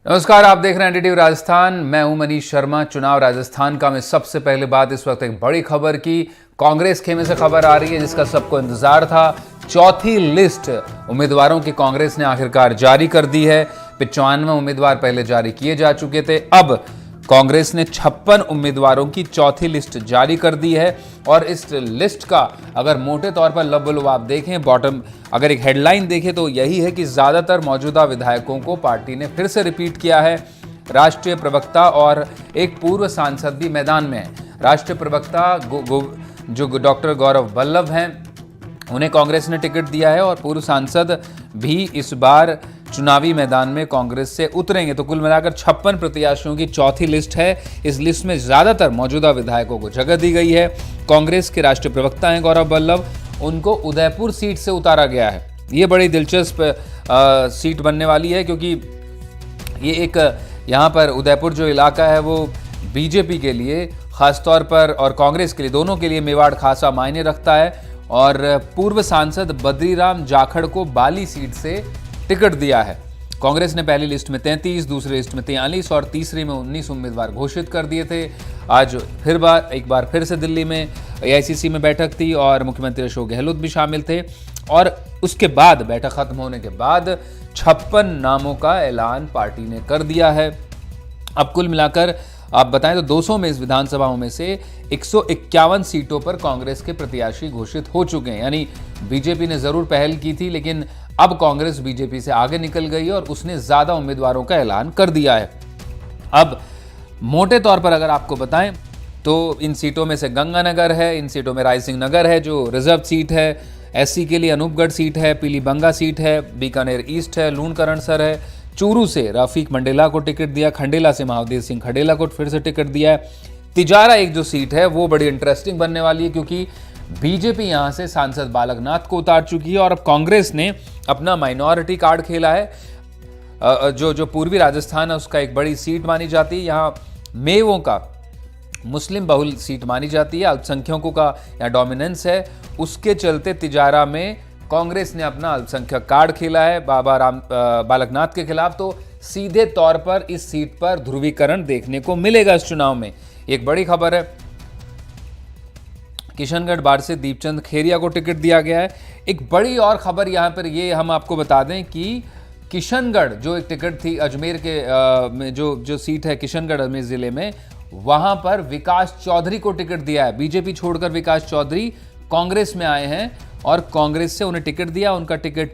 नमस्कार, आप देख रहे हैं एनडीटीवी राजस्थान। मैं हूं मनीष शर्मा। चुनाव राजस्थान का में सबसे पहले बात इस वक्त एक बड़ी खबर की कांग्रेस खेमे से खबर आ रही है जिसका सबको इंतजार था। चौथी लिस्ट उम्मीदवारों की कांग्रेस ने आखिरकार जारी कर दी है। 95 उम्मीदवार पहले जारी किए जा चुके थे। अब कांग्रेस ने 56 उम्मीदवारों की चौथी लिस्ट जारी कर दी है और इस लिस्ट का अगर मोटे तौर पर लब आप देखें, बॉटम अगर एक हेडलाइन देखें तो यही है कि ज्यादातर मौजूदा विधायकों को पार्टी ने फिर से रिपीट किया है। राष्ट्रीय प्रवक्ता और एक पूर्व सांसद भी मैदान में है। राष्ट्रीय प्रवक्ता जो डॉक्टर गौरव वल्लभ हैं, उन्हें कांग्रेस ने टिकट दिया है और पूर्व सांसद भी इस बार चुनावी मैदान में कांग्रेस से उतरेंगे। तो कुल मिलाकर 56 प्रत्याशियों की चौथी लिस्ट है। इस लिस्ट में ज्यादातर मौजूदा विधायकों को जगह दी गई है। कांग्रेस के राष्ट्रीय प्रवक्ता हैं गौरव वल्लभ, उनको उदयपुर सीट से उतारा गया है। ये बड़ी दिलचस्प सीट बनने वाली है क्योंकि ये एक यहाँ पर उदयपुर जो इलाका है वो बीजेपी के लिए खासतौर पर और कांग्रेस के लिए, दोनों के लिए मेवाड़ खासा मायने रखता है। और पूर्व सांसद बद्रीराम जाखड़ को बाली सीट से टिकट दिया है। कांग्रेस ने पहली लिस्ट में 33, दूसरी लिस्ट में 43 और तीसरी में 19 उम्मीदवार घोषित कर दिए थे। आज एक बार फिर से दिल्ली में एआईसीसी में बैठक थी और मुख्यमंत्री अशोक गहलोत भी शामिल थे और उसके बाद बैठक खत्म होने के बाद 56 नामों का ऐलान पार्टी ने कर दिया है। अब कुल मिलाकर आप बताएं तो 200 में इस विधानसभाओं में से 151 सीटों पर कांग्रेस के प्रत्याशी घोषित हो चुके हैं। यानी बीजेपी ने जरूर पहल की थी लेकिन अब कांग्रेस बीजेपी से आगे निकल गई और उसने ज्यादा उम्मीदवारों का ऐलान कर दिया है। अब मोटे तौर पर अगर आपको बताएं तो इन सीटों में से गंगानगर है, इन सीटों में रायसिंह नगर है जो रिजर्व सीट है, एससी के लिए अनूपगढ़ सीट है, पीलीबंगा सीट है, बीकानेर ईस्ट है, लूणकरणसर है, चूरू से रफीक मंडेला को टिकट दिया, खंडेला से महादेव सिंह खंडेला को फिर से टिकट दिया है। तिजारा एक जो सीट है वो बड़ी इंटरेस्टिंग बनने वाली है क्योंकि बीजेपी यहां से सांसद बालक नाथ को उतार चुकी है और अब कांग्रेस ने अपना माइनॉरिटी कार्ड खेला है। जो पूर्वी राजस्थान है उसका एक बड़ी सीट मानी जाती है। यहाँ मेवों का मुस्लिम बहुल सीट मानी जाती है, अल्पसंख्यकों का यहाँ डोमिनेंस है। उसके चलते तिजारा में कांग्रेस ने अपना अल्पसंख्यक कार्ड खेला है बालक नाथ के खिलाफ। तो सीधे तौर पर इस सीट पर ध्रुवीकरण देखने को मिलेगा इस चुनाव में। एक बड़ी खबर है, किशनगढ़ बार से दीपचंद खेरिया को टिकट दिया गया है। एक बड़ी और खबर यहां पर ये हम आपको बता दें कि किशनगढ़ जो एक टिकट थी अजमेर के में जो सीट है किशनगढ़ अजमेर जिले में, वहां पर विकास चौधरी को टिकट दिया है। बीजेपी छोड़कर विकास चौधरी कांग्रेस में आए हैं और कांग्रेस से उन्हें टिकट दिया। उनका टिकट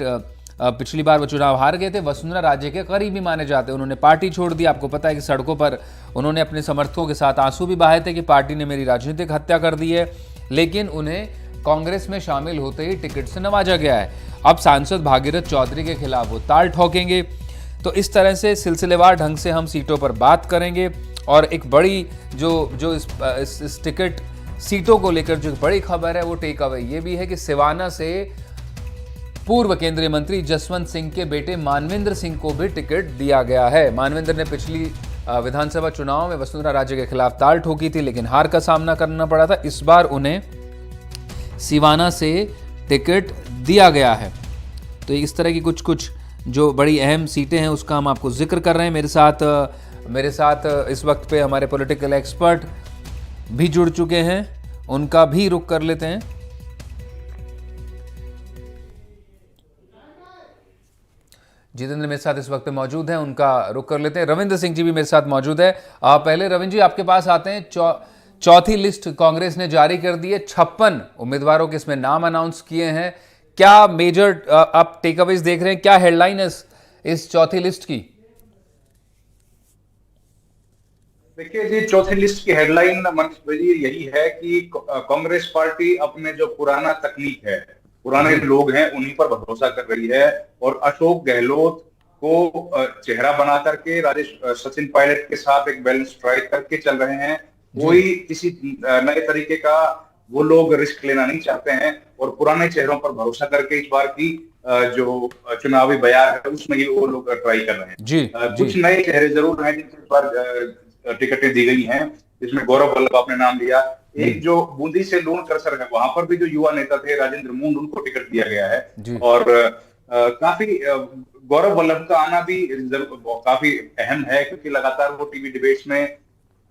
पिछली बार वो चुनाव हार गए थे, वसुंधरा राजे के करीबी माने जाते हैं। उन्होंने पार्टी छोड़ दी। आपको पता है कि सड़कों पर उन्होंने अपने समर्थकों के साथ आंसू भी बहाए थे कि पार्टी ने मेरी राजनीतिक हत्या कर दी है, लेकिन उन्हें कांग्रेस में शामिल होते ही टिकट से नवाजा गया है। अब सांसद भागीरथ चौधरी के खिलाफ वो ताल ठोकेंगे। तो इस तरह से सिलसिलेवार ढंग से हम सीटों पर बात करेंगे और एक बड़ी जो इस टिकट सीटों को लेकर जो बड़ी खबर है वो टेक अवे ये भी है कि सिवाना से पूर्व केंद्रीय मंत्री जसवंत सिंह के बेटे मानवेंद्र सिंह को भी टिकट दिया गया है। मानवेंद्र ने पिछली विधानसभा चुनाव में वसुंधरा राजे के खिलाफ ताल ठोकी थी लेकिन हार का सामना करना पड़ा था। इस बार उन्हें सिवाना से टिकट दिया गया है। तो इस तरह की कुछ जो बड़ी अहम सीटें हैं उसका हम आपको जिक्र कर रहे हैं। मेरे साथ इस वक्त पे हमारे पॉलिटिकल एक्सपर्ट भी जुड़ चुके हैं, उनका भी रुख कर लेते हैं। जितेंद्र मेरे साथ इस वक्त मौजूद हैं, उनका रुख कर लेते हैं। रविंद्र सिंह जी भी मेरे साथ मौजूद है। पहले रविंद्र जी आपके पास आते हैं। चौथी लिस्ट कांग्रेस ने जारी कर दी है। 56 उम्मीदवारों के इसमें नाम अनाउंस किए हैं। क्या मेजर आप टेकअवेज देख रहे हैं, क्या हेडलाइन है इस चौथी लिस्ट की? देखिए जी, चौथी लिस्ट की हेडलाइन मनीष भाई यही है कि कांग्रेस पार्टी अपने जो पुराना तकनीक है, पुराने लोग हैं उन्हीं पर भरोसा कर रही है और अशोक गहलोत को चेहरा बना करके राजेश सचिन पायलट के साथ एक बैलेंस स्ट्राइक करके चल रहे हैं। कोई किसी नए तरीके का वो लोग रिस्क लेना नहीं चाहते हैं और पुराने चेहरों पर भरोसा करके इस बार की जो चुनावी बयार है उसमें ही वो लोग ट्राई कर रहे हैं। कुछ नए चेहरे जरूर हैं जिनके पर टिकटें दी गई हैं, जिसमें गौरव वल्लभ आपने नाम लिया। एक जो बूंदी से लूणकरणसर है वहां पर भी जो युवा नेता थे राजेंद्र मूंड, उनको टिकट दिया गया है। और काफी गौरव वल्लभ का आना भी काफी अहम है, क्योंकि लगातार वो टीवी डिबेट्स में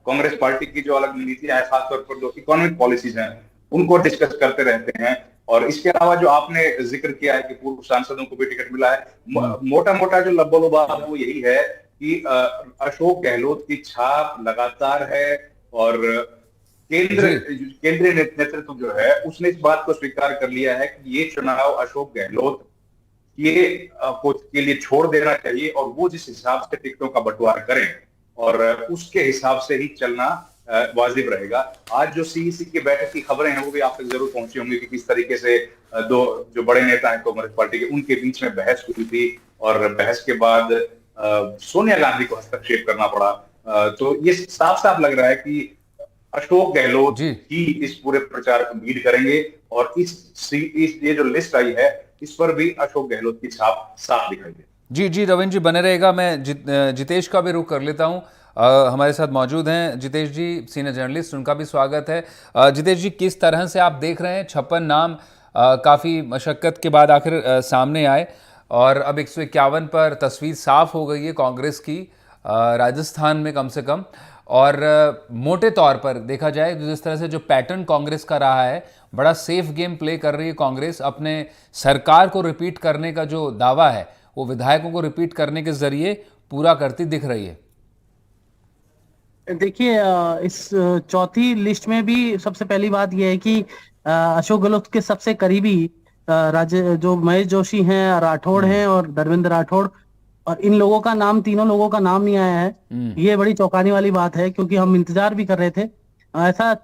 कांग्रेस पार्टी की जो अलग नीतियां हैं, खासतौर पर जो इकोनॉमिक पॉलिसीज हैं, उनको डिस्कस करते रहते हैं। और इसके अलावा जो आपने जिक्र किया है कि पूर्व सांसदों को भी टिकट मिला है, मोटा मोटा जो लब्बोलुबाब वो यही है कि अशोक गहलोत की छाप लगातार है, और केंद्रीय नेतृत्व जो है उसने इस बात को स्वीकार कर लिया है कि ये चुनाव अशोक गहलोत के लिए छोड़ देना चाहिए, और वो जिस हिसाब से टिकटों का बंटवारा करें और उसके हिसाब से ही चलना वाजिब रहेगा। आज जो सीईसी की बैठक की खबरें हैं वो भी आप तक जरूर पहुंची होंगी कि किस तरीके से दो जो बड़े नेता हैं कांग्रेस पार्टी के, उनके बीच में बहस हुई थी, और बहस के बाद सोनिया गांधी को हस्तक्षेप करना पड़ा। तो ये साफ साफ लग रहा है कि अशोक गहलोत ही इस पूरे प्रचार को लीड करेंगे, और इस ये जो लिस्ट आई है इस पर भी अशोक गहलोत की छाप साफ दिखाई दे। जी जी रविंद्र जी बने रहेगा। मैं जितेश का भी रुख कर लेता हूं। हमारे साथ मौजूद हैं जितेश जी, सीनियर जर्नलिस्ट, उनका भी स्वागत है। जितेश जी, किस तरह से आप देख रहे हैं 56 नाम काफ़ी मशक्क़त के बाद आखिर सामने आए, और अब 151 पर तस्वीर साफ हो गई है कांग्रेस की राजस्थान में कम से कम। और मोटे तौर पर देखा जाए जिस तरह से जो पैटर्न कांग्रेस का रहा है, बड़ा सेफ गेम प्ले कर रही है कांग्रेस। अपने सरकार को रिपीट करने का जो दावा है वो विधायकों को रिपीट करने के जरिए पूरा करती दिख रही है। देखिए, इस चौथी लिस्ट में भी सबसे पहली बात यह है कि अशोक गहलोत के सबसे करीबी राज्य जो महेश जोशी हैं, राठौड़ हैं और धर्मेंद्र राठौड़, और इन लोगों का नाम, तीनों लोगों का नाम नहीं आया है। ये बड़ी चौंकाने वाली बात है, क्योंकि हम इंतजार भी कर रहे थे। ऐसा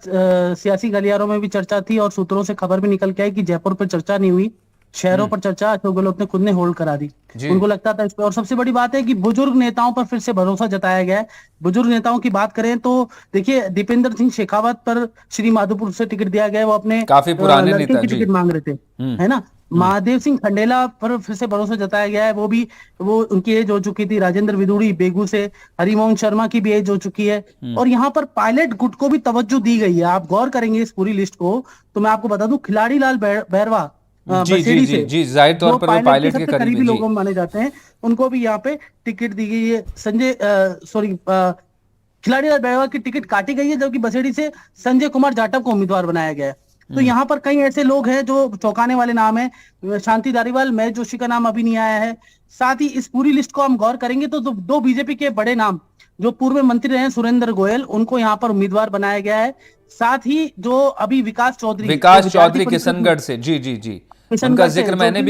सियासी गलियारों में भी चर्चा थी और सूत्रों से खबर भी निकल के आई कि जयपुर पर चर्चा नहीं हुई, शहरों पर चर्चा अशोक गहलोत ने खुद ने होल्ड करा दी। उनको लगता था इस पर। और सबसे बड़ी बात है कि बुजुर्ग नेताओं पर फिर से भरोसा जताया गया है। बुजुर्ग नेताओं की बात करें तो देखिए, दीपेंद्र सिंह शेखावत पर श्री माधोपुर से टिकट दिया गया, वो अपने काफी पुराने लड़के नेता की टिकट मांग रहे थे, है ना। महादेव सिंह खंडेला पर फिर से भरोसा जताया गया है, वो उनकी एज हो चुकी थी। राजेंद्र विदुड़ी बेगू से, हरिमोहन शर्मा की भी एज हो चुकी है। और यहाँ पर पायलट गुट को भी तवज्जो दी गई है। आप गौर करेंगे इस पूरी लिस्ट को तो मैं आपको बता दूं, खिलाड़ी लाल बैरवा जी जाहिर तौर पर वो पायलट के करीबी लोगों माने जाते हैं, उनको भी यहाँ पे टिकट दी गई है। खिलाड़ी लाल बैरवा की टिकट काटी गई है, जबकि बसेड़ी से संजय कुमार जाटव को उम्मीदवार बनाया गया है। तो यहाँ पर कई ऐसे लोग हैं जो चौंकाने वाले नाम है। शांति धारीवाल, महेश जोशी का नाम अभी नहीं आया है। साथ ही इस पूरी लिस्ट को हम गौर करेंगे तो दो बीजेपी के बड़े नाम जो पूर्व मंत्री रहे, सुरेंद्र गोयल, उनको यहाँ पर उम्मीदवार बनाया गया है। साथ ही जो अभी विकास चौधरी किशनगढ़ से, जी जी जी, उनका जिक्र मैंने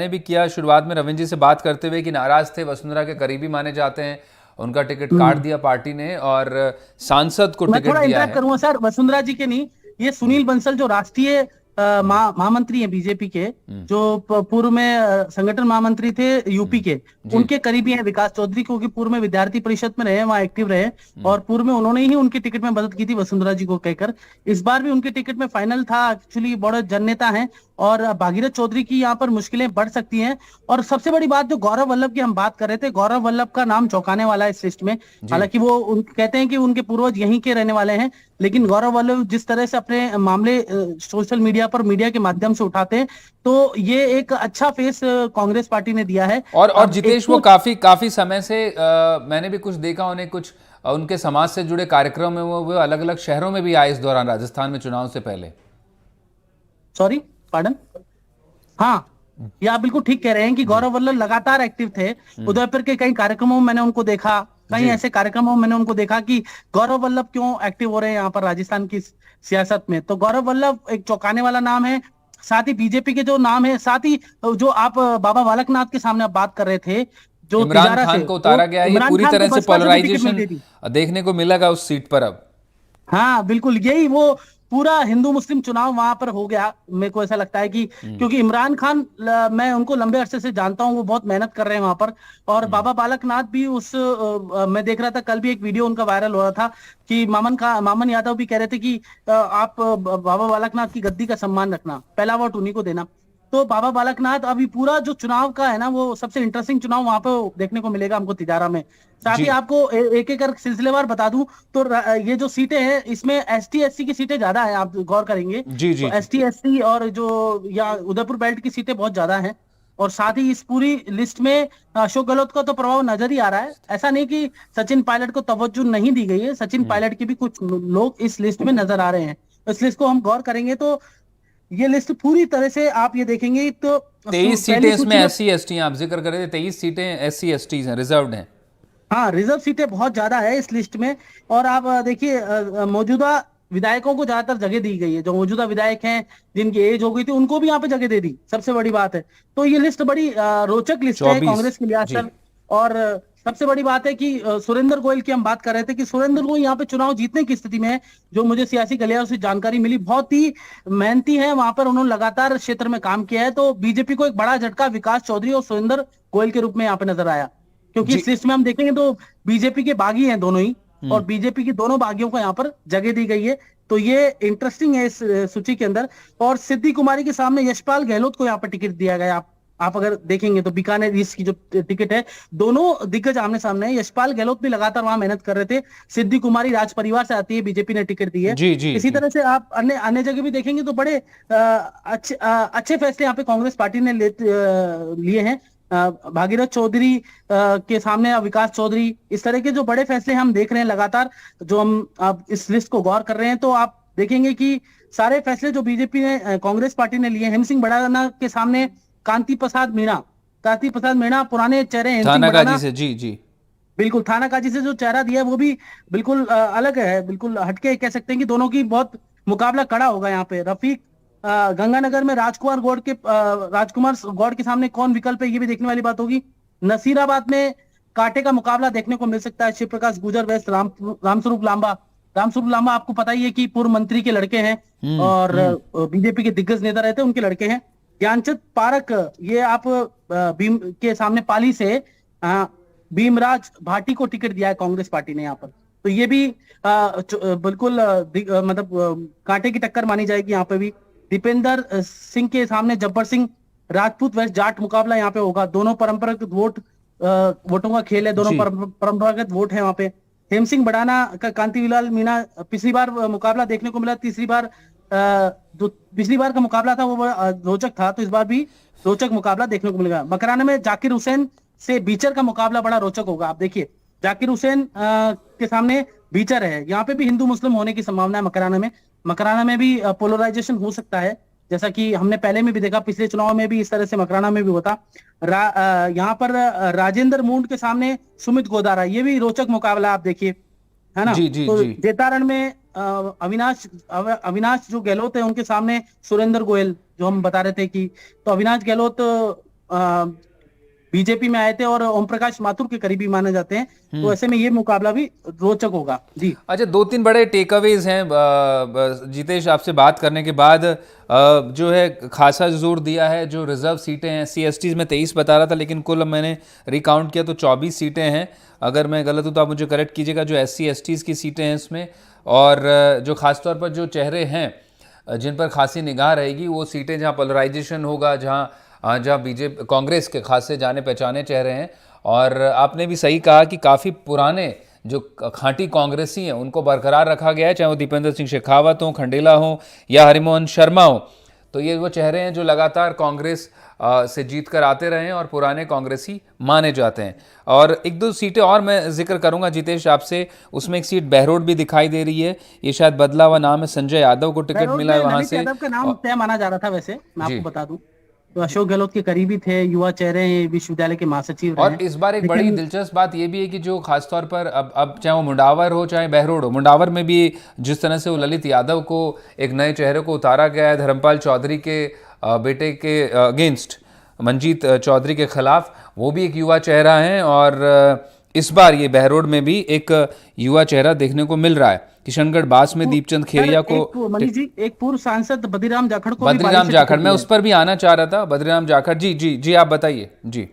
भी किया शुरुआत में रविंद्र जी से बात करते हुए कि नाराज थे, वसुंधरा के करीबी माने जाते हैं, उनका टिकट काट दिया पार्टी ने और सांसद को टिकट दिया है। करूंगा सर, वसुंधरा जी के नहीं, ये सुनील बंसल जो राष्ट्रीय महामंत्री हैं बीजेपी के, जो पूर्व में संगठन महामंत्री थे यूपी के, उनके करीबी हैं विकास चौधरी, क्योंकि पूर्व में विद्यार्थी परिषद में रहे, वहां एक्टिव रहे, और पूर्व में उन्होंने ही उनकी टिकट में मदद की थी वसुंधरा जी को कहकर। इस बार भी उनके टिकट में फाइनल था। एक्चुअली बड़े जननेता हैं, और भागीरथ चौधरी की यहाँ पर मुश्किलें बढ़ सकती हैं। और सबसे बड़ी बात, जो गौरव वल्लभ की हम बात कर रहे थे, गौरव वल्लभ का नाम चौंकाने वाला है इस लिस्ट में। हालांकि वो कहते हैं कि उनके पूर्वज यहीं के रहने वाले हैं, लेकिन गौरव वल्लभ जिस तरह से अपने मामले सोशल मीडिया पर मीडिया के माध्यम से उठाते हैं, तो ये एक अच्छा फेस कांग्रेस पार्टी ने दिया है। और जितेश, वो काफी समय से मैंने भी कुछ देखा, उन्हें कुछ उनके समाज से जुड़े कार्यक्रम में वो अलग अलग शहरों में भी आए इस दौरान, राजस्थान में चुनाव से पहले। सॉरी, पार्डन, हाँ, ये आप बिल्कुल ठीक कह रहे हैं कि गौरव वल्लभ लगातार एक्टिव थे। उदयपुर के कई कार्यक्रमों में मैंने उनको देखा, कई ऐसे कार्यक्रमों में मैंने उनको देखा कि गौरव वल्लभ क्यों एक्टिव हो रहे हैं यहाँ पर राजस्थान की सियासत में। तो गौरव वल्लभ एक चौंकाने वाला नाम है। साथ ही बीजेपी के जो नाम है, साथ ही जो आप बाबा बालकनाथ के सामने आप बात कर रहे थे, जो इमरान खान को उतारा गया, ये पूरी तरह से पोलराइजेशन देखने को मिलेगा उस सीट पर अब। हाँ बिल्कुल, यही वो पूरा हिंदू मुस्लिम चुनाव वहां पर हो गया। मेरे को ऐसा लगता है कि क्योंकि इमरान खान, मैं उनको लंबे अरसे से जानता हूं, वो बहुत मेहनत कर रहे हैं वहां पर। और बाबा बालकनाथ भी मैं देख रहा था, कल भी एक वीडियो उनका वायरल हो रहा था कि मामन यादव भी कह रहे थे कि आप बाबा बालकनाथ की गद्दी का सम्मान रखना, पहला वोट उन्हीं को देना। तो बाबा बालकनाथ अभी पूरा जो चुनाव का है ना, वो सबसे इंटरेस्टिंग चुनाव वहां पे देखने को मिलेगा हमको तिजारा में। साथ ही आपको एक एक सिलसिलेवार बता दूं तो ये जो सीटें हैं, इसमें एसटी एससी की सीटें ज्यादा हैं, आप गौर करेंगे। जी जी, तो एसटी एससी और जो या उदयपुर बेल्ट की सीटें बहुत ज्यादा हैं। और साथ ही इस पूरी लिस्ट में अशोक गहलोत का तो प्रभाव नजर ही आ रहा है। ऐसा नहीं कि सचिन पायलट को तवज्जो नहीं दी गई है, सचिन पायलट के भी कुछ लोग इस लिस्ट में नजर आ रहे हैं। इस लिस्ट को हम गौर करेंगे तो ये लिस्ट पूरी तरह से आप ये देखेंगे तो 23 सीटें इसमें SC ST हैं, आप जिक्र कर रहे थे 23 सीटें SC ST हैं, रिजर्व्ड हैं। हाँ, रिजर्व सीटें बहुत ज्यादा है इस लिस्ट में। और आप देखिए मौजूदा विधायकों को ज्यादातर जगह दी गई है, जो मौजूदा विधायक हैं जिनकी एज हो गई थी उनको भी यहाँ पे जगह दे दी, सबसे बड़ी बात है। तो ये लिस्ट बड़ी रोचक लिस्ट है कांग्रेस के लिहाज से। और सबसे बड़ी बात है कि सुरेंद्र गोयल की हम बात कर रहे थे कि सुरेंद्र गोयल यहाँ पे चुनाव जीतने की स्थिति में है। जो मुझे सियासी गलियारों से जानकारी मिली, बहुत ही मेहनती है, वहां पर उन्होंने लगातार क्षेत्र में काम किया है। तो बीजेपी को एक बड़ा झटका विकास चौधरी और सुरेंद्र गोयल के रूप में यहाँ पे नजर आया, क्योंकि इस लिस्ट में हम देखेंगे तो बीजेपी के बागी हैं दोनों ही, और बीजेपी की दोनों बागियों को यहाँ पर जगह दी गई है। तो ये इंटरेस्टिंग है इस सूची के अंदर। और सिद्धि कुमारी के सामने यशपाल गहलोत को यहाँ पर टिकट दिया गया। आप अगर देखेंगे तो बीकानेर ईस्ट की जो टिकट है, दोनों दिग्गज आमने सामने है। यशपाल गहलोत भी लगातार वहां मेहनत कर रहे थे। सिद्धि कुमारी राज परिवार से आती है, बीजेपी ने टिकट दी है। इसी तरह से आप अन्य जगह भी देखेंगे तो बड़े अच्छे फैसले यहाँ पे कांग्रेस पार्टी ने लिए हैं। भागीरथ चौधरी के सामने विकास चौधरी, इस तरह के जो बड़े फैसले हम देख रहे हैं लगातार, जो हम आप इस लिस्ट को गौर कर रहे हैं तो आप देखेंगे कि सारे फैसले जो बीजेपी ने कांग्रेस पार्टी ने लिए। हेम सिंह भड़ाना के सामने कांति प्रसाद मीणा पुराने चेहरे हैं थानाकाजी से, जी बिल्कुल थानाकाजी से जो चेहरा दिया है वो भी बिल्कुल अलग है, बिल्कुल हटके कह सकते हैं कि दोनों की बहुत मुकाबला कड़ा होगा यहाँ पे। रफीक गंगानगर में राजकुमार गौड़ के सामने कौन विकल्प है, ये भी देखने वाली बात होगी। नसीराबाद में कांटे का मुकाबला देखने को मिल सकता है। शिव प्रकाश गुजर वेस्ट रामस्वरूप लांबा आपको पता ही है कि पूर्व मंत्री के लड़के हैं और बीजेपी के दिग्गज नेता रहते हैं, उनके लड़के हैं। ज्ञानचंद पारक, ये आप भीम के सामने पाली से भीमराज भाटी को टिकट दिया है कांग्रेस पार्टी ने यहाँ पर। तो ये भी बिल्कुल मतलब कांटे की टक्कर मानी जाएगी यहाँ पे भी। दीपेंद्र सिंह के सामने जब्बर सिंह राजपूत वेस्ट जाट मुकाबला यहाँ पे होगा। दोनों परंपरागत वोटों का खेल है, दोनों परंपरागत वोट है वहां पे। हेम सिंह भड़ाना का कांतिलाल मीणा, पिछली बार मुकाबला देखने को मिला, जो पिछली बार का मुकाबला था वो रोचक था, तो इस बार भी रोचक मुकाबला देखने को मिलेगा। मकराना में जाकिर हुसैन से बीचर का मुकाबला बड़ा रोचक होगा। आप देखिए जाकिर हुसैन के सामने बीचर है, यहाँ पे भी हिंदू मुस्लिम होने की संभावना है। मकराना में भी पोलराइजेशन हो सकता है, जैसा कि हमने पहले में भी देखा, पिछले चुनाव में भी इस तरह से मकराना में भी होता। यहाँ पर राजेंद्र मूंड के सामने सुमित गोदारा, ये भी रोचक मुकाबला आप देखिए, है ना। तो जेतारण में अविनाश जो गहलोत है उनके सामने सुरेंद्र गोयल, जो हम बता रहे थे कि तो अविनाश गहलोत बीजेपी में आए थे और ओम प्रकाश माथुर के करीबी माने जाते हैं। तो ऐसे में ये मुकाबला भी रोचक होगा जी। अच्छा, 2-3 बड़े टेकअवेज हैं जितेश आपसे बात करने के बाद। जो है खासा जोर दिया है जो रिजर्व सीटें हैं, SC ST में 23 बता रहा था, लेकिन कुल मैंने रिकाउंट किया तो 24 सीटें हैं। अगर मैं गलत हूँ तो आप मुझे करेक्ट कीजिएगा, जो SC ST की सीटें हैं इसमें। और जो खासतौर पर जो चेहरे हैं जिन पर खासी निगाह रहेगी, वो सीटें जहाँ पोलराइजेशन होगा, जहाँ बीजेपी कांग्रेस के खासे जाने पहचाने चेहरे हैं। और आपने भी सही कहा कि काफ़ी पुराने जो खांटी कांग्रेसी हैं उनको बरकरार रखा गया है, चाहे वो दीपेंद्र सिंह शेखावत हो, खंडेला हो या हरिमोहन शर्मा हो। तो ये वो चेहरे हैं जो लगातार कांग्रेस से जीत कर आते रहे हैं और पुराने कांग्रेसी माने जाते हैं। और 1-2 सीटें और मैं जिक्र करूंगा जितेश आपसे, उसमें एक सीट बहरोड भी दिखाई दे रही है, ये शायद बदला हुआ नाम है, संजय यादव को टिकट मिला है वहां से। यादव का नाम तय माना जा रहा था, वैसे मैं आपको बता दूं तो अशोक गहलोत के करीबी थे, युवा चेहरे हैं, विश्वविद्यालय के महासचिव रहे। और इस बार एक बड़ी दिलचस्प बात यह भी है कि जो खासतौर पर अब चाहे वो मुंडावर हो चाहे बहरोड हो, मुंडावर में भी जिस तरह से वो ललित यादव को एक नए चेहरे को उतारा गया है, धर्मपाल चौधरी के बेटे के अगेंस्ट, मंजीत चौधरी के खिलाफ, वो भी एक युवा चेहरा है। और इस बार ये बहरोड में भी एक युवा चेहरा देखने को मिल रहा है। किशनगढ़ बास में दीपचंद खेरिया को, मनीष जी, एक पूर्व सांसद बद्रीराम जाखड़, मैं उस पर भी आना चाह रहा था। बद्रीराम जाखड़ जी आप बताइए जी।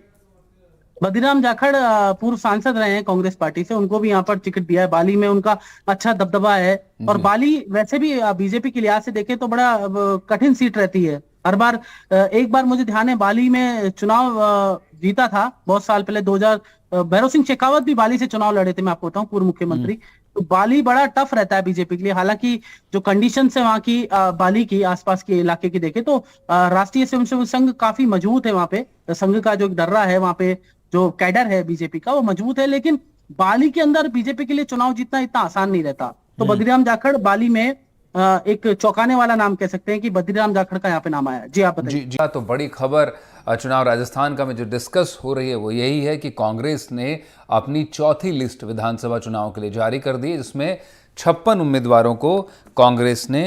बद्रीराम जाखड़ पूर्व सांसद रहे हैं कांग्रेस पार्टी से, उनको भी यहाँ पर टिकट दिया है। बाली में उनका अच्छा दबदबा है, और बाली वैसे भी बीजेपी के लिहाज से देखें तो बड़ा कठिन सीट रहती है हर बार। एक बार मुझे ध्यान है बाली में चुनाव जीता था बहुत साल पहले, 2000 भैरव सिंह शेखावत भी बाली से चुनाव लड़े थे, मैं आपको बताऊं, पूर्व मुख्यमंत्री। तो बाली बड़ा टफ रहता है बीजेपी के लिए। हालांकि जो कंडीशन है वहां की, बाली की आसपास के इलाके की देखे तो राष्ट्रीय स्वयंसेवक संघ काफी मजबूत है वहां पे। संघ का जो दर्रा है वहां पे, जो कैडर है बीजेपी का, वो मजबूत है। लेकिन बाली के अंदर बीजेपी के लिए चुनाव जीतना इतना आसान नहीं रहता। तो बद्रीराम जाखड़ बाली में एक चौंकाने वाला नाम कह सकते हैं कि बद्रीराम जाखड़ का यहाँ पे नाम आया। जी आप बताइए। जी जी, तो बड़ी खबर चुनाव राजस्थान का में जो डिस्कस हो रही है वो यही है कि कांग्रेस ने अपनी चौथी लिस्ट विधानसभा चुनाव के लिए जारी कर दी है, जिसमें 56 उम्मीदवारों को कांग्रेस ने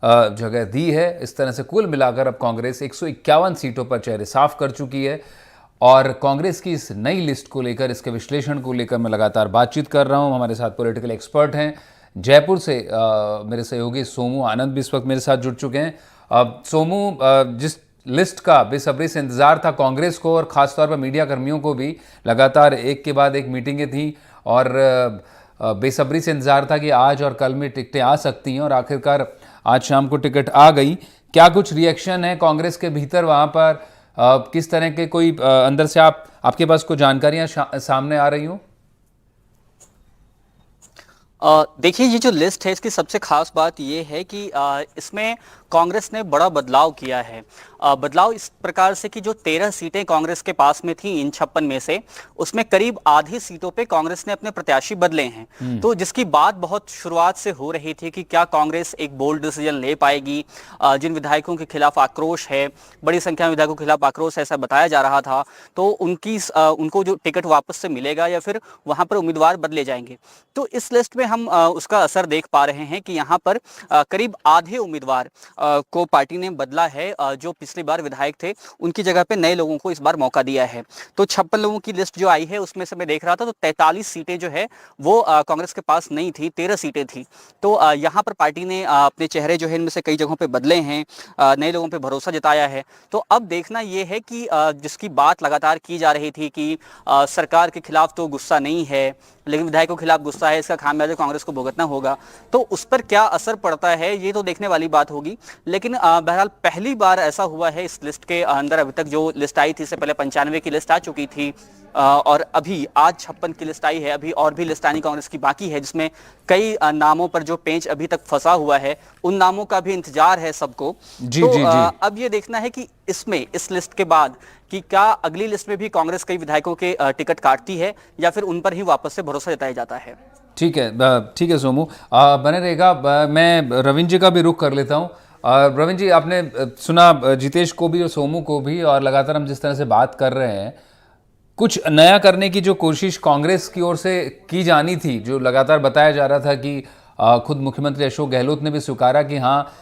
जगह दी है। इस तरह से कुल मिलाकर अब कांग्रेस 151 सीटों पर चेहरे साफ कर चुकी है। और कांग्रेस की इस नई लिस्ट को लेकर, इसके विश्लेषण को लेकर मैं लगातार बातचीत कर रहा हूं। हमारे साथ पॉलिटिकल एक्सपर्ट हैं जयपुर से मेरे सहयोगी सोमू आनंद भी इस वक्त मेरे साथ जुड़ चुके हैं। सोमू, जिस लिस्ट का बेसब्री से इंतजार था कांग्रेस को और ख़ासतौर पर मीडिया कर्मियों को भी, लगातार एक के बाद एक मीटिंगें थी और बेसब्री से इंतजार था कि आज और कल में टिकटें आ सकती हैं, और आखिरकार आज शाम को टिकट आ गई। क्या कुछ रिएक्शन है कांग्रेस के भीतर वहाँ पर? किस तरह के कोई अंदर से आपके पास कोई जानकारियाँ सामने आ रही हूँ? देखिए, ये जो लिस्ट है इसकी सबसे खास बात ये है कि इसमें कांग्रेस ने बड़ा बदलाव किया है। बदलाव इस प्रकार से कि जो 13 सीटें कांग्रेस के पास में थी इन 56 में से, उसमें करीब आधी सीटों पे कांग्रेस ने अपने प्रत्याशी बदले हैं। तो जिसकी बात बहुत शुरुआत से हो रही थी कि क्या कांग्रेस एक बोल्ड डिसीजन ले पाएगी। जिन विधायकों के खिलाफ आक्रोश है, बड़ी संख्या में विधायकों के खिलाफ आक्रोश ऐसा बताया जा रहा था, तो उनको जो टिकट वापस से मिलेगा या फिर वहां पर उम्मीदवार बदले जाएंगे। तो इस लिस्ट में हम उसका असर देख पा रहे हैं कि यहाँ पर करीब आधे उम्मीदवार को पार्टी ने बदला है। जो पिछली बार विधायक थे उनकी जगह पे नए लोगों को इस बार मौका दिया है। तो 56 लोगों की लिस्ट जो आई है उसमें से मैं देख रहा था तो 43 सीटें जो है वो कांग्रेस के पास नहीं थी, 13 सीटें थी। तो यहाँ पर पार्टी ने अपने चेहरे जो है इनमें से कई जगहों पे बदले हैं, नए लोगों पे भरोसा जताया है। तो अब देखना ये है कि जिसकी बात लगातार की जा रही थी कि सरकार के खिलाफ तो गुस्सा नहीं है लेकिन विधायकों के खिलाफ गुस्सा है, इसका खामियाजा कांग्रेस को भुगतना होगा, तो उस पर क्या असर पड़ता है ये तो देखने वाली बात होगी। लेकिन बहरहाल पहली बार ऐसा हुआ है इस लिस्ट के अंदर। अभी तक जो लिस्ट आई थी, इससे पहले 95 की लिस्ट आ चुकी थी और अभी आज 56 की लिस्ट आई है। अभी और भी लिस्ट आनी कांग्रेस की बाकी है, जिसमें कई नामों पर जो पेंच अभी तक फंसा हुआ है, उन नामों का भी इंतजार है सबको। तो अब ये देखना है कि इसमें इस लिस्ट के बाद कि क्या अगली लिस्ट में भी कांग्रेस कई विधायकों के टिकट काटती है या फिर उन पर ही वापस से भरोसा जताया जाता है। ठीक है सोमू, बने रहेगा। मैं रविंद्र जी का भी रुख कर लेता हूँ। रविंद्र जी, आपने सुना जितेश को भी और सोमू को भी, और लगातार हम जिस तरह से बात कर रहे हैं, कुछ नया करने की जो कोशिश कांग्रेस की ओर से की जानी थी, जो लगातार बताया जा रहा था कि खुद मुख्यमंत्री अशोक गहलोत ने भी स्वीकारा कि हाँ,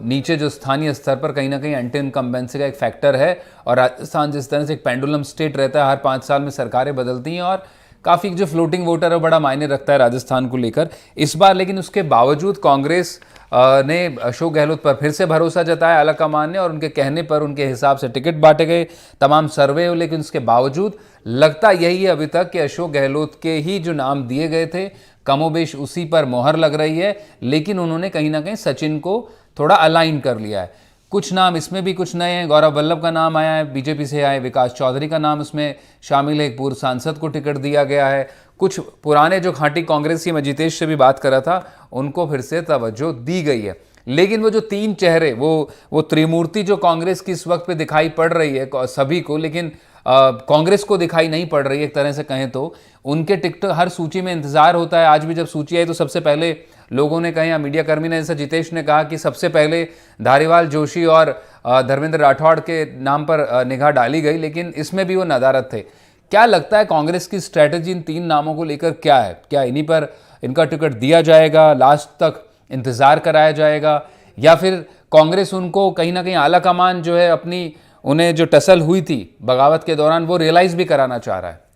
नीचे जो स्थानीय स्तर पर कहीं ना कहीं एंटी इनकम्बेंसी का एक फैक्टर है, और राजस्थान जिस तरह से एक पेंडुलम स्टेट रहता है, हर 5 साल में सरकारें बदलती हैं और काफ़ी जो फ्लोटिंग वोटर है बड़ा मायने रखता है राजस्थान को लेकर इस बार। लेकिन उसके बावजूद कांग्रेस ने अशोक गहलोत पर फिर से भरोसा जताया आलाकमान ने, और उनके कहने पर उनके हिसाब से टिकट बांटे गए, तमाम सर्वे हो। लेकिन उसके बावजूद लगता यही है अभी तक कि अशोक गहलोत के ही जो नाम दिए गए थे कमोबेश उसी पर मोहर लग रही है। लेकिन उन्होंने कहीं ना कहीं सचिन को थोड़ा अलाइन कर लिया है। कुछ नाम इसमें भी कुछ नए हैं। गौरव वल्लभ का नाम आया है, बीजेपी से आए विकास चौधरी का नाम उसमें शामिल है, एक पूर्व सांसद को टिकट दिया गया है। कुछ पुराने जो खांटी कांग्रेसी, मैं जितेश से भी बात कर रहा था, उनको फिर से तवज्जो दी गई है। लेकिन वो जो 3 चेहरे, वो त्रिमूर्ति जो कांग्रेस की इस वक्त पे दिखाई पड़ रही है सभी को, लेकिन कांग्रेस को दिखाई नहीं पड़ रही है एक तरह से कहें तो, उनके टिकट हर सूची में इंतजार होता है। आज भी जब सूची आई तो सबसे पहले लोगों ने कहा, या मीडिया कर्मी ने, जैसे जितेश ने कहा कि सबसे पहले धारीवाल जोशी और धर्मेंद्र राठौड़ के नाम पर निगाह डाली गई, लेकिन इसमें भी वो नदारद थे। क्या लगता है कांग्रेस की स्ट्रैटेजी इन 3 नामों को लेकर क्या है? क्या इन्हीं पर इनका टिकट दिया जाएगा, लास्ट तक इंतजार कराया जाएगा, या फिर कांग्रेस उनको कहीं ना कहीं आलाकमान जो है अपनी, उन्हें जो टसल हुई थी बगावत के दौरान, वो रियलाइज भी कराना चाह रहा है?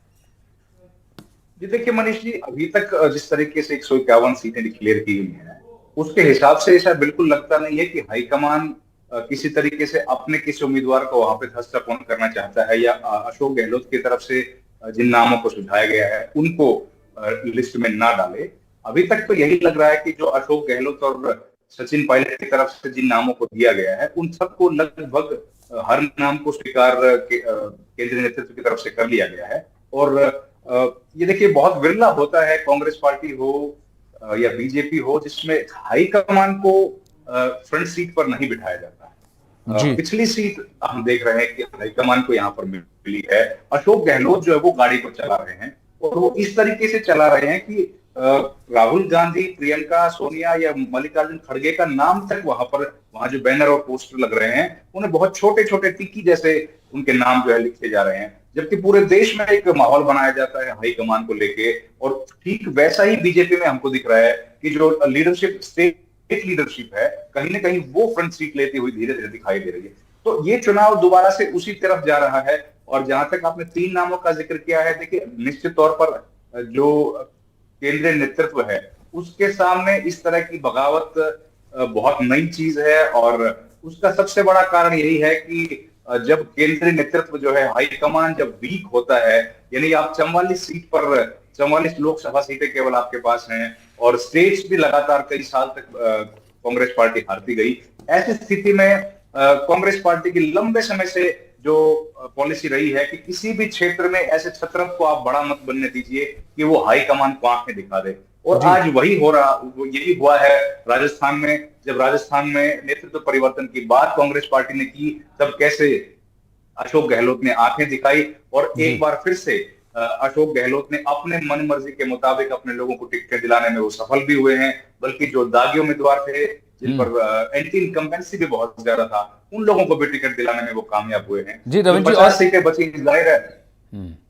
जी देखिए मनीष जी, अभी तक जिस तरीके से 151 सीटें डिक्लेयर की गई हैं, उसके हिसाब से ऐसा बिल्कुल लगता नहीं है कि हाईकमान किसी तरीके से अपने किसी उम्मीदवार को वहां पे हस्तक्षेप करना चाहता है, या अशोक गहलोत की तरफ से जिन नामों को सुझाया गया है उनको लिस्ट में ना डाले। अभी तक तो यही लग रहा है कि जो अशोक गहलोत और सचिन पायलट की तरफ से जिन नामों को दिया गया है, उन सबको लगभग हर नाम को स्वीकार केंद्रीय नेतृत्व की तरफ से कर लिया गया है। और ये देखिए, बहुत विरला होता है कांग्रेस पार्टी हो या बीजेपी हो जिसमें हाईकमान को फ्रंट सीट पर नहीं बिठाया जाता है। पिछली सीट हम देख रहे हैं कि हाईकमान को यहाँ पर मिली है। अशोक गहलोत जो है वो गाड़ी को चला रहे हैं और वो इस तरीके से चला रहे हैं कि राहुल गांधी, प्रियंका, सोनिया या मल्लिकार्जुन खड़गे का नाम तक वहां जो बैनर और पोस्टर लग रहे हैं उन्हें बहुत छोटे छोटे टिक्की जैसे उनके नाम जो है लिखे जा रहे हैं, जबकि पूरे देश में एक माहौल बनाया जाता है हाईकमान को लेके। और ठीक वैसा ही बीजेपी में हमको दिख रहा है कि जो लीडरशिप, स्टेट लीडरशिप है, कहीं ना कहीं वो फ्रंट सीट लेती हुई धीरे धीरे दिखाई दे रही है। तो ये चुनाव दोबारा से उसी तरफ जा रहा है। और जहां तक आपने 3 नामों का जिक्र किया है, देखिए निश्चित तौर पर जो केंद्रीय नेतृत्व है उसके सामने इस तरह की बगावत बहुत नई चीज है। और उसका सबसे बड़ा कारण यही है कि जब केंद्रीय नेतृत्व जो है, हाईकमान जब वीक होता है, यानी आप 44 सीट पर 44 लोकसभा सीटें केवल आपके पास हैं और स्टेट्स भी लगातार कई साल तक कांग्रेस पार्टी हारती गई। ऐसी स्थिति में कांग्रेस पार्टी की लंबे समय से जो पॉलिसी रही है कि किसी भी क्षेत्र में ऐसे छत्रप को आप बड़ा मत बनने दीजिए कि वो हाईकमान को आंखें दिखा दे। और आज वही हो रहा, यही हुआ है राजस्थान में। जब राजस्थान में नेतृत्व परिवर्तन की बात कांग्रेस पार्टी ने की, तब कैसे अशोक गहलोत ने आंखें दिखाई और एक बार फिर से अशोक गहलोत ने अपने मन मर्जी के मुताबिक अपने लोगों को टिकटें दिलाने में वो सफल भी हुए हैं। बल्कि जो दागी उम्मीदवार थे, जिन पर एंटी इनकम्बेंसी भी बहुत ज्यादा था, उन लोगों को भी टिकट दिलाने में वो कामयाब हुए हैं। जी रविंद्र जी, 50 सीटें बची, जाहिर है।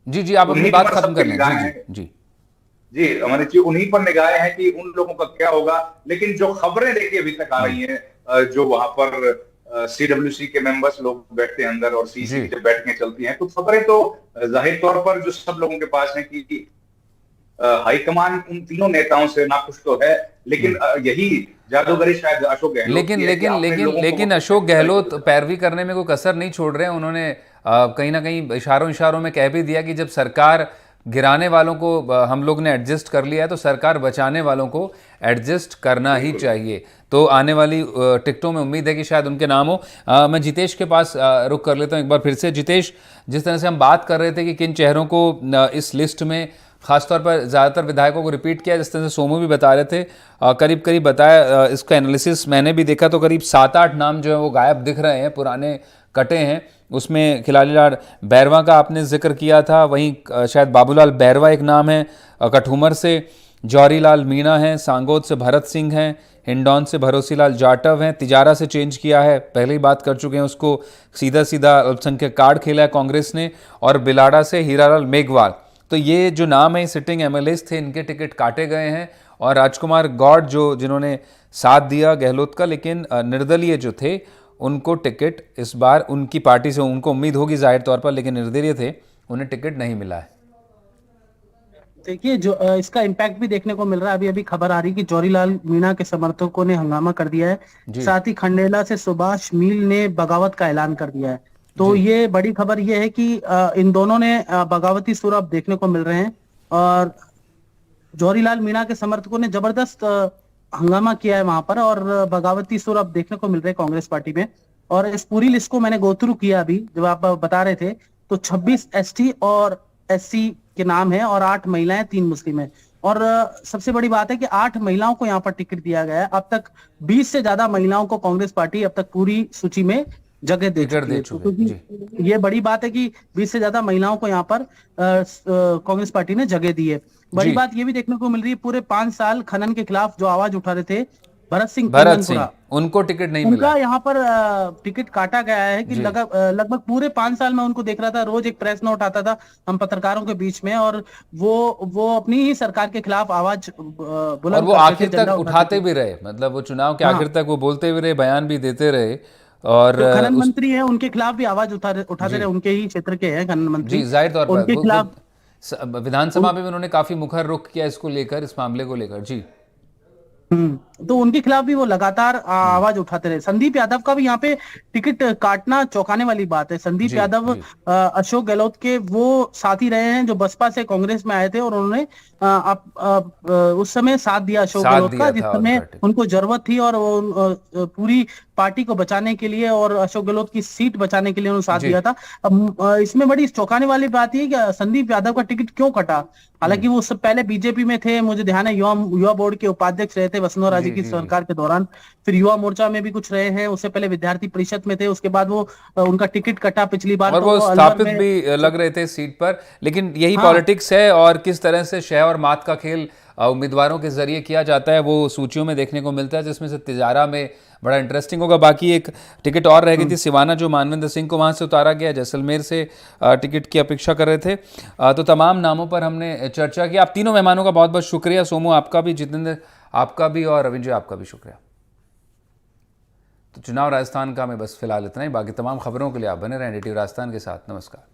जी आप अपनी बात खत्म कर लें। जी अमरीश जी, उन्हीं पर निगाहें हैं कि उन लोगों का क्या होगा। लेकिन जो खबरें देखिए अभी तक आ रही हैं, जो वहां पर सीडब्ल्यूसी के मेंबर्स लोग बैठते हैं अंदर और सीसी जब बैठकें चलती हैं, तो खबरें तो जाहिर तौर पर जो सब लोगों के पास है कि हाईकमान उन तीनों नेताओं से नाखुश तो है, लेकिन यही जादूगरी शायद अशोक गहलोत लेकिन अशोक गहलोत पैरवी करने में कोई कसर नहीं छोड़ रहे हैं। उन्होंने कहीं ना कहीं इशारों में कह भी दिया कि जब सरकार गिराने वालों को हम लोग ने एडजस्ट कर लिया है तो सरकार बचाने वालों को एडजस्ट करना ही चाहिए। तो आने वाली टिकटों में उम्मीद है कि शायद उनके नाम हो। मैं जितेश के पास रुख कर लेता हूं एक बार फिर से। जितेश, जिस तरह से हम बात कर रहे थे कि किन चेहरों को इस लिस्ट में खासतौर पर ज़्यादातर विधायकों को रिपीट किया, जिस तरह से सोमू भी बता रहे थे, करीब बताया, इसका एनालिसिस मैंने भी देखा तो करीब 7-8 नाम जो है वो गायब दिख रहे हैं, पुराने कटे हैं। उसमें खिलाड़ीलाल बैरवा का आपने जिक्र किया था, वहीं शायद बाबूलाल बैरवा एक नाम है, कठूमर से जौहरीलाल मीणा हैं, सांगोद से भरत सिंह हैं, हिंडौन से भरोसीलाल जाटव हैं, तिजारा से चेंज किया है, पहले ही बात कर चुके हैं, उसको सीधा अल्पसंख्यक कार्ड खेला है कांग्रेस ने, और बिलाड़ा से हीरालाल मेघवाल। तो ये जो नाम है सिटिंग एमएलएस थे, इनके टिकट काटे गए हैं। और राजकुमार गौड़ जिन्होंने साथ दिया गहलोत का, लेकिन निर्दलीय जो थे उनको टिकट इस बार उनकी पार्टी से उनको उम्मीद होगी जाहिर तौर पर, लेकिन निर्दलीय थे, उन्हें टिकट नहीं मिला है। देखिए जो इसका इम्पैक्ट भी देखने को मिल रहा है। अभी खबर आ रही है कि जौहरीलाल मीणा के समर्थकों ने हंगामा कर दिया है, साथ ही खंडेला से सुभाष मील ने बगावत का ऐलान कर दिया है। तो ये बड़ी खबर ये है कि इन दोनों ने बगावती सुर अब देखने को मिल रहे हैं। और जौहरीलाल मीणा के समर्थकों ने जबरदस्त हंगामा किया है वहां पर, और बगावती सुर अब देखने को मिल रहे हैं कांग्रेस पार्टी में। और इस पूरी लिस्ट को मैंने गो थ्रू किया अभी जब आप बता रहे थे, तो 26 एसटी और एससी के नाम है और 8 महिलाएं, 3 मुस्लिम है। और सबसे बड़ी बात है कि 8 महिलाओं को यहाँ पर टिकट दिया गया है। अब तक 20 से ज्यादा महिलाओं को कांग्रेस पार्टी अब तक पूरी सूची में जगह दे चुकी है। ये बड़ी बात है कि 20 से ज्यादा महिलाओं को यहाँ पर कांग्रेस पार्टी ने जगह दी है। बड़ी बात ये भी देखने को मिल रही है, पूरे 5 साल खनन के खिलाफ जो आवाज उठा रहे थे भरत सिंह, उनको टिकट नहीं मिला। उनका यहाँ पर टिकट काटा गया है कि लगभग पूरे 5 साल में उनको देख रहा था, रोज एक प्रेस नोट आता था हम पत्रकारों के बीच में, और वो अपनी ही सरकार के खिलाफ आवाज बुलंद, और वो आखिर तक उठाते भी रहे, मतलब वो चुनाव के आखिर तक वो बोलते भी रहे, बयान भी देते रहे। और खनन मंत्री हैं, उनके खिलाफ भी आवाज उठाते रहे, उनके ही क्षेत्र के हैं खनन मंत्री। जी, जाहिर तौर पर उनके खिलाफ विधानसभा में उन्होंने काफी मुखर रुख किया इसको लेकर, इस मामले को लेकर। जी तो उनके खिलाफ भी वो लगातार आवाज उठाते रहे। संदीप यादव का भी यहाँ पे टिकट काटना चौंकाने वाली बात है। संदीप यादव अशोक गहलोत के वो साथी रहे हैं जो बसपा से कांग्रेस में आए थे, और उन्होंने उस समय साथ दिया अशोक साथ गहलोत दिया का, जिस था समय उनका टिकट। उनको जरूरत थी, और वो पूरी पार्टी को बचाने के लिए और अशोक गहलोत की सीट बचाने के लिए उन्होंने साथ जी। दिया था। अब इसमें बड़ी चौंकाने वाली बात ये कि संदीप यादव का टिकट क्यों कटा। हालांकि वो उससे पहले बीजेपी में थे, मुझे ध्यान है युवा बोर्ड के उपाध्यक्ष रहे थे वसुंधरा राजे जी की जी जी। सरकार के दौरान। फिर युवा मोर्चा में भी कुछ रहे हैं, उससे पहले विद्यार्थी परिषद में थे, उसके बाद वो उनका टिकट कटा पिछली बार और तो वो अलवर स्थापित में। भी लग रहे थे इस सीट पर, लेकिन यही हाँ पॉलिटिक्स है और किस तरह से शह और मात का खेल उम्मीदवारों के जरिए किया जाता है वो सूचियों में देखने को मिलता है, जिसमें से तिजारा में बड़ा इंटरेस्टिंग होगा। बाकी एक टिकट और रह गई थी सिवाना, जो मानवेंद्र सिंह को वहां से उतारा गया, जैसलमेर से टिकट की अपेक्षा कर रहे थे। तो तमाम नामों पर हमने चर्चा की। आप तीनों मेहमानों का बहुत बहुत शुक्रिया। सोमू आपका भी, जितेंद्र आपका भी, और रविंद्र जी आपका भी शुक्रिया। तो चुनाव राजस्थान का हमें बस फिलहाल इतना ही। बाकी तमाम खबरों के लिए आप बने रहें NDTV राजस्थान के साथ। नमस्कार।